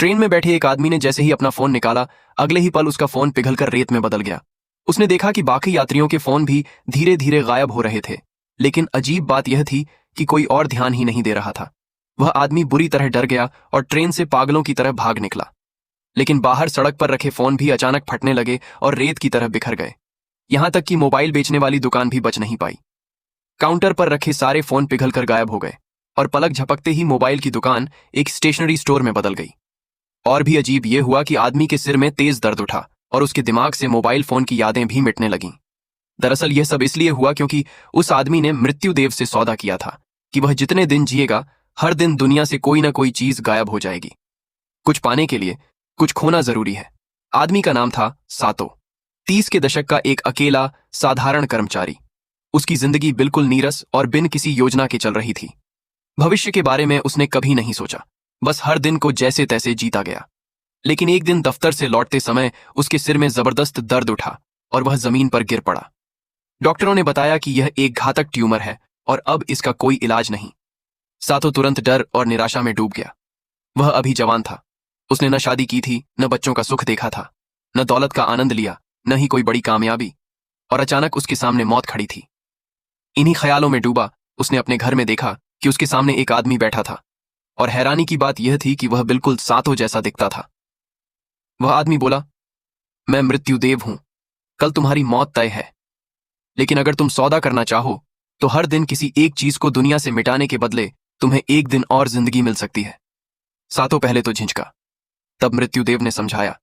Train में बैठे एक आदमी ने जैसे ही अपना फोन निकाला, अगले ही पल उसका फोन पिघलकर रेत में बदल गया। उसने देखा कि बाकी यात्रियों के फोन भी धीरे धीरे गायब हो रहे थे, लेकिन अजीब बात यह थी कि कोई और ध्यान ही नहीं दे रहा था। वह आदमी बुरी तरह डर गया और ट्रेन से पागलों की तरह भाग निकला। लेकिन बाहर सड़क पर रखे फोन भी अचानक फटने लगे और रेत की तरह बिखर गए। यहां तक कि मोबाइल बेचने वाली दुकान भी बच नहीं पाई। काउंटर पर रखे सारे फोन पिघलकर गायब हो गए और पलक झपकते ही मोबाइल की दुकान एक स्टेशनरी स्टोर में बदल गई। और भी अजीब यह हुआ कि आदमी के सिर में तेज दर्द उठा और उसके दिमाग से मोबाइल फोन की यादें भी मिटने लगीं। दरअसल यह सब इसलिए हुआ क्योंकि उस आदमी ने मृत्युदेव से सौदा किया था कि वह जितने दिन जिएगा, हर दिन दुनिया से कोई ना कोई चीज गायब हो जाएगी। कुछ पाने के लिए कुछ खोना जरूरी है। आदमी का नाम था सातो। 30 के दशक का एक अकेला साधारण कर्मचारी। उसकी जिंदगी बिल्कुल नीरस और बिन किसी योजना के चल रही थी। भविष्य के बारे में उसने कभी नहीं सोचा, बस हर दिन को जैसे तैसे जीता गया। लेकिन एक दिन दफ्तर से लौटते समय उसके सिर में जबरदस्त दर्द उठा और वह जमीन पर गिर पड़ा। डॉक्टरों ने बताया कि यह एक घातक ट्यूमर है और अब इसका कोई इलाज नहीं। सातो तुरंत डर और निराशा में डूब गया। वह अभी जवान था। उसने न शादी की थी, न बच्चों का सुख देखा था, न दौलत का आनंद लिया, न ही कोई बड़ी कामयाबी। और अचानक उसके सामने मौत खड़ी थी। इन्हीं ख्यालों में डूबा उसने अपने घर में देखा कि उसके सामने एक आदमी बैठा था और हैरानी की बात यह थी कि वह बिल्कुल सातो जैसा दिखता था। वह आदमी बोला, मैं मृत्युदेव हूं, कल तुम्हारी मौत तय है। लेकिन अगर तुम सौदा करना चाहो तो हर दिन किसी एक चीज को दुनिया से मिटाने के बदले तुम्हें एक दिन और जिंदगी मिल सकती है। सातो पहले तो झिझका, तब मृत्युदेव ने समझाया,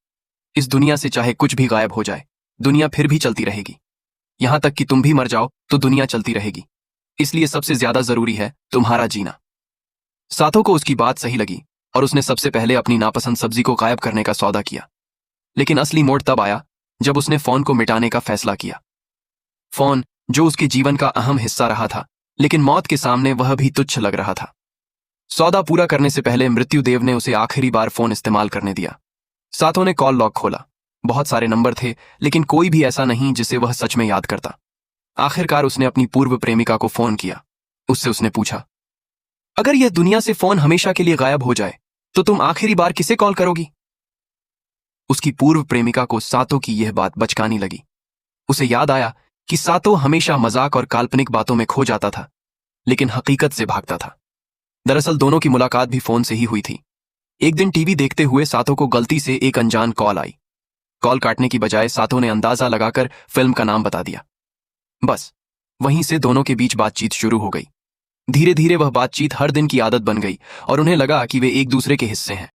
इस दुनिया से चाहे कुछ भी गायब हो जाए, दुनिया फिर भी चलती रहेगी। यहां तक कि तुम भी मर जाओ तो दुनिया चलती रहेगी। इसलिए सबसे ज्यादा जरूरी है तुम्हारा जीना। सातो को उसकी बात सही लगी और उसने सबसे पहले अपनी नापसंद सब्जी को गायब करने का सौदा किया। लेकिन असली मोड़ तब आया जब उसने फोन को मिटाने का फैसला किया। फोन जो उसके जीवन का अहम हिस्सा रहा था, लेकिन मौत के सामने वह भी तुच्छ लग रहा था। सौदा पूरा करने से पहले मृत्युदेव ने उसे आखिरी बार फोन इस्तेमाल करने दिया। सातो ने कॉल लॉग खोला। बहुत सारे नंबर थे, लेकिन कोई भी ऐसा नहीं जिसे वह सच में याद करता। आखिरकार उसने अपनी पूर्व प्रेमिका को फोन किया। उससे उसने पूछा, अगर यह दुनिया से फोन हमेशा के लिए गायब हो जाए तो तुम आखिरी बार किसे कॉल करोगी? उसकी पूर्व प्रेमिका को सातो की यह बात बचकानी लगी। उसे याद आया कि सातो हमेशा मजाक और काल्पनिक बातों में खो जाता था, लेकिन हकीकत से भागता था। दरअसल दोनों की मुलाकात भी फोन से ही हुई थी। एक दिन टीवी देखते हुए सातो को गलती से एक अनजान कॉल आई। कॉल काटने की बजाय सातो ने अंदाजा लगाकर फिल्म का नाम बता दिया। बस वहीं से दोनों के बीच बातचीत शुरू हो गई। धीरे धीरे वह बातचीत हर दिन की आदत बन गई और उन्हें लगा कि वे एक दूसरे के हिस्से हैं।